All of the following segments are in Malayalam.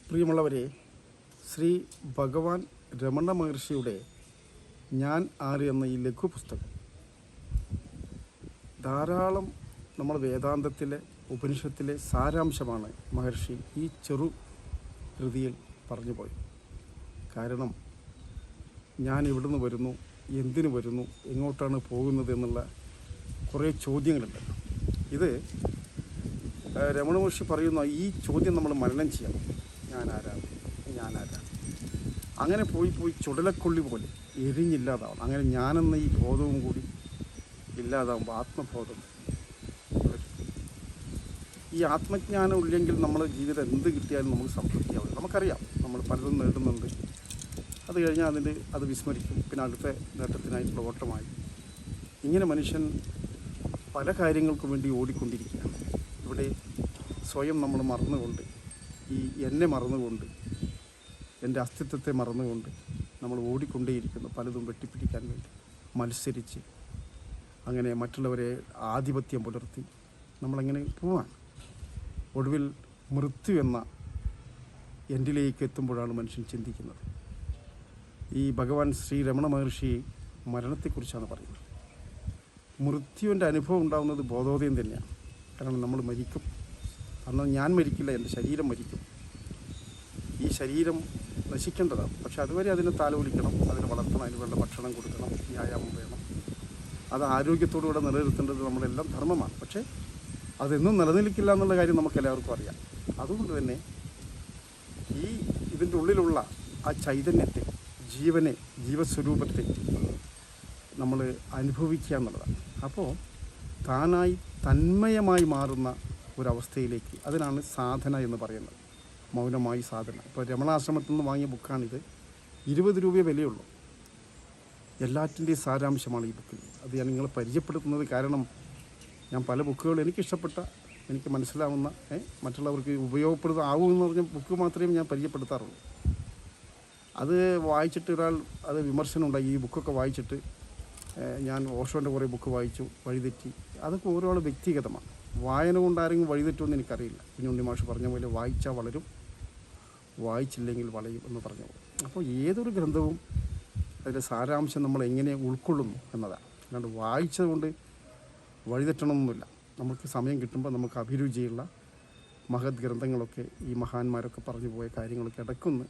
പ്രിയമുള്ളവരെ, ശ്രീ ഭഗവാൻ രമണ മഹർഷിയുടെ ഞാൻ ആര് എന്ന ഈ ലഘു പുസ്തകം ധാരാളം നമ്മൾ വേദാന്തത്തിലെ ഉപനിഷത്തിലെ സാരാംശമാണ് മഹർഷി ഈ ചെറു കൃതിയിൽ പറഞ്ഞു പോയി. കാരണം ഞാൻ ഇവിടുന്ന് വരുന്നു, എന്തിനു വരുന്നു, എങ്ങോട്ടാണ് പോകുന്നത് എന്നുള്ള കുറേ ചോദ്യങ്ങളുണ്ട്. ഇത് രമണ മഹർഷി പറയുന്ന ഈ ചോദ്യം നമ്മൾ മനനം ചെയ്യണം. ഞാനാരാണ് അങ്ങനെ പോയി ചുടലക്കൊള്ളി പോലെ എരിഞ്ഞില്ലാതാവണം. അങ്ങനെ ഞാനെന്ന ഈ ബോധവും കൂടി ഇല്ലാതാവുമ്പോൾ ആത്മബോധം വരും. ഈ ആത്മജ്ഞാനം ഇല്ലെങ്കിൽ നമ്മുടെ ജീവിതം എന്ത് കിട്ടിയാലും നമുക്ക് സംതൃപ്തിയാവില്ല. നമുക്കറിയാം നമ്മൾ പലതും നേടുന്നുണ്ട്, അത് കഴിഞ്ഞാൽ അത് വിസ്മരിക്കും, പിന്നെ അടുത്ത നേട്ടത്തിനായിട്ടുള്ള ഓട്ടമായി. ഇങ്ങനെ മനുഷ്യൻ പല കാര്യങ്ങൾക്കും വേണ്ടി ഓടിക്കൊണ്ടിരിക്കുകയാണ്. ഇവിടെ സ്വയം നമ്മൾ മറന്നുകൊണ്ട്, ഈ എന്നെ മറന്നുകൊണ്ട്, എൻ്റെ അസ്തിത്വത്തെ മറന്നുകൊണ്ട് നമ്മൾ ഓടിക്കൊണ്ടേയിരിക്കുന്നു. പലതും വെട്ടിപ്പിടിക്കാൻ വേണ്ടി മത്സരിച്ച്, അങ്ങനെ മറ്റുള്ളവരെ ആധിപത്യം പുലർത്തി നമ്മളങ്ങനെ പോവാണ്. ഒടുവിൽ മൃത്യു എന്ന എൻഡിലേക്ക് എത്തുമ്പോഴാണ് മനുഷ്യൻ ചിന്തിക്കുന്നത്. ഈ ഭഗവാൻ ശ്രീ രമണ മഹർഷി മരണത്തെക്കുറിച്ചാണ് പറയുന്നത്. മൃത്യുവിൻ്റെ അനുഭവം ഉണ്ടാകുന്നത് ബോധോദയം തന്നെയാണ്. കാരണം നമ്മൾ മരിക്കും. അന്ന് ഞാൻ മരിക്കില്ല, എൻ്റെ ശരീരം മരിക്കും. ഈ ശരീരം നശിക്കേണ്ടതാണ്. പക്ഷെ അതുവരെ അതിനെ താലോലിക്കണം, അതിനെ വളർത്തണം, അതിന് വേണ്ട ഭക്ഷണം കൊടുക്കണം, വ്യായാമം വേണം. അത് ആരോഗ്യത്തോടുകൂടെ നിലനിർത്തേണ്ടത് നമ്മളെല്ലാം ധർമ്മമാണ്. പക്ഷേ അതെന്നും നിലനിൽക്കില്ല എന്നുള്ള കാര്യം നമുക്കെല്ലാവർക്കും അറിയാം. അതുകൊണ്ട് തന്നെ ഇതിൻ്റെ ഉള്ളിലുള്ള ആ ചൈതന്യത്തെ, ജീവനെ, ജീവസ്വരൂപത്തെ നമ്മൾ അനുഭവിക്കുക എന്നുള്ളതാണ്. അപ്പോൾ താനായി തന്മയമായി മാറുന്ന ഒരവസ്ഥയിലേക്ക്, അതിനാണ് സാധന എന്ന് പറയുന്നത്. മൗനമായി സാധന. ഇപ്പോൾ രമണാശ്രമത്തിൽ നിന്ന് വാങ്ങിയ ബുക്കാണിത്. 20 രൂപയെ വിലയുള്ളൂ. എല്ലാറ്റിൻ്റെയും സാരാംശമാണ് ഈ ബുക്കിൽ. അത് ഞാൻ നിങ്ങളെ പരിചയപ്പെടുത്തുന്നത് കാരണം ഞാൻ പല ബുക്കുകൾ എനിക്കിഷ്ടപ്പെട്ട, എനിക്ക് മനസ്സിലാവുന്ന, മറ്റുള്ളവർക്ക് ഉപയോഗപ്പെടുത്താവുമെന്ന് പറഞ്ഞ ബുക്ക് മാത്രമേ ഞാൻ പരിചയപ്പെടുത്താറുള്ളൂ. അത് വായിച്ചിട്ട് അത് വിമർശനം ഉണ്ടായി. ഈ ബുക്കൊക്കെ വായിച്ചിട്ട് ഞാൻ ഓഷോൻ്റെ കുറേ ബുക്ക് വായിച്ചു, വഴിതെറ്റി. അതൊക്കെ ഓരോ വ്യക്തിഗതമാണ്. വായന കൊണ്ട് ആരെങ്കിലും വഴിതെറ്റുമെന്ന് എനിക്കറിയില്ല. കുഞ്ഞുണ്ണി മാഷ് പറഞ്ഞ പോലെ വായിച്ചാൽ വളരും, വായിച്ചില്ലെങ്കിൽ വളയും എന്ന് പറഞ്ഞു. അപ്പോൾ ഏതൊരു ഗ്രന്ഥവും അതിൻ്റെ സാരാംശം നമ്മൾ എങ്ങനെ ഉൾക്കൊള്ളുന്നു എന്നതാണ്. അല്ലാണ്ട് വായിച്ചത് കൊണ്ട് വഴിതെറ്റണമെന്നില്ല. നമുക്ക് സമയം കിട്ടുമ്പോൾ നമുക്ക് അഭിരുചിയുള്ള മഹത് ഗ്രന്ഥങ്ങളൊക്കെ, ഈ മഹാന്മാരൊക്കെ പറഞ്ഞു പോയ കാര്യങ്ങളൊക്കെ ഇടയ്ക്കൊന്ന്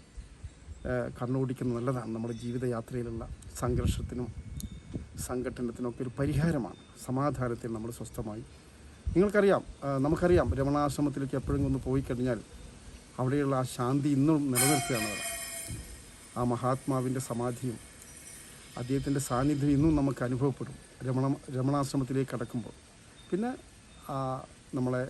കണ്ണോടിക്കുന്നത് നല്ലതാണ്. നമ്മുടെ ജീവിതയാത്രയിലുള്ള സംഘർഷത്തിനും സംഘട്ടനത്തിനൊക്കെ ഒരു പരിഹാരമാണ്. സമാധാനത്തിൽ നമ്മൾ സ്വസ്ഥമായി, നമുക്കറിയാം രമണാശ്രമത്തിലേക്ക് എപ്പോഴെങ്കിലും ഒന്ന് പോയി കഴിഞ്ഞാൽ അവിടെയുള്ള ആ ശാന്തി ഇന്നും നിലനിർത്തുകയാണ്. ആ മഹാത്മാവിൻ്റെ സമാധിയും അദ്ദേഹത്തിൻ്റെ സാന്നിധ്യം ഇന്നും നമുക്ക് അനുഭവപ്പെടും രമണാശ്രമത്തിലേക്ക് കടക്കുമ്പോൾ. പിന്നെ നമ്മളെ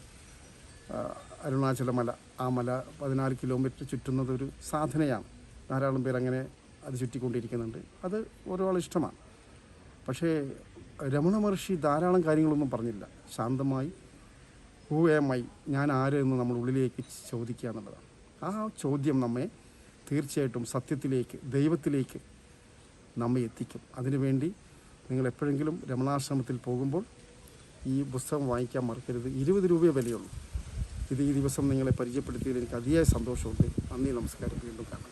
അരുണാചല മല, ആ മല 14 കിലോമീറ്റർ ചുറ്റുന്നത് ഒരു സാധനയാണ്. ധാരാളം പേരങ്ങനെ അത് ചുറ്റിക്കൊണ്ടിരിക്കുന്നുണ്ട്. അത് ഓരോ ഇഷ്ടമാണ്. പക്ഷേ രമണ മഹർഷി ധാരാളം കാര്യങ്ങളൊന്നും പറഞ്ഞില്ല. ശാന്തമായി ഹൂ ആം ഐ, ഞാൻ ആര് എന്ന് നമ്മൾ ഉള്ളിലേക്ക് ചോദിക്കുക എന്നുള്ളതാണ്. ആ ചോദ്യം നമ്മെ തീർച്ചയായിട്ടും സത്യത്തിലേക്ക്, ദൈവത്തിലേക്ക് നമ്മെ എത്തിക്കും. അതിനുവേണ്ടി നിങ്ങൾ എപ്പോഴെങ്കിലും രമണാശ്രമത്തിൽ പോകുമ്പോൾ ഈ പുസ്തകം വാങ്ങിക്കാൻ മറക്കരുത്. 20 രൂപയെ വിലയുള്ളൂ. ഇത് ഈ ദിവസം നിങ്ങളെ പരിചയപ്പെടുത്തിയതിൽ എനിക്ക് അതിയായ സന്തോഷമുണ്ട്. നന്ദി, നമസ്കാരം. വീണ്ടും കാണാം.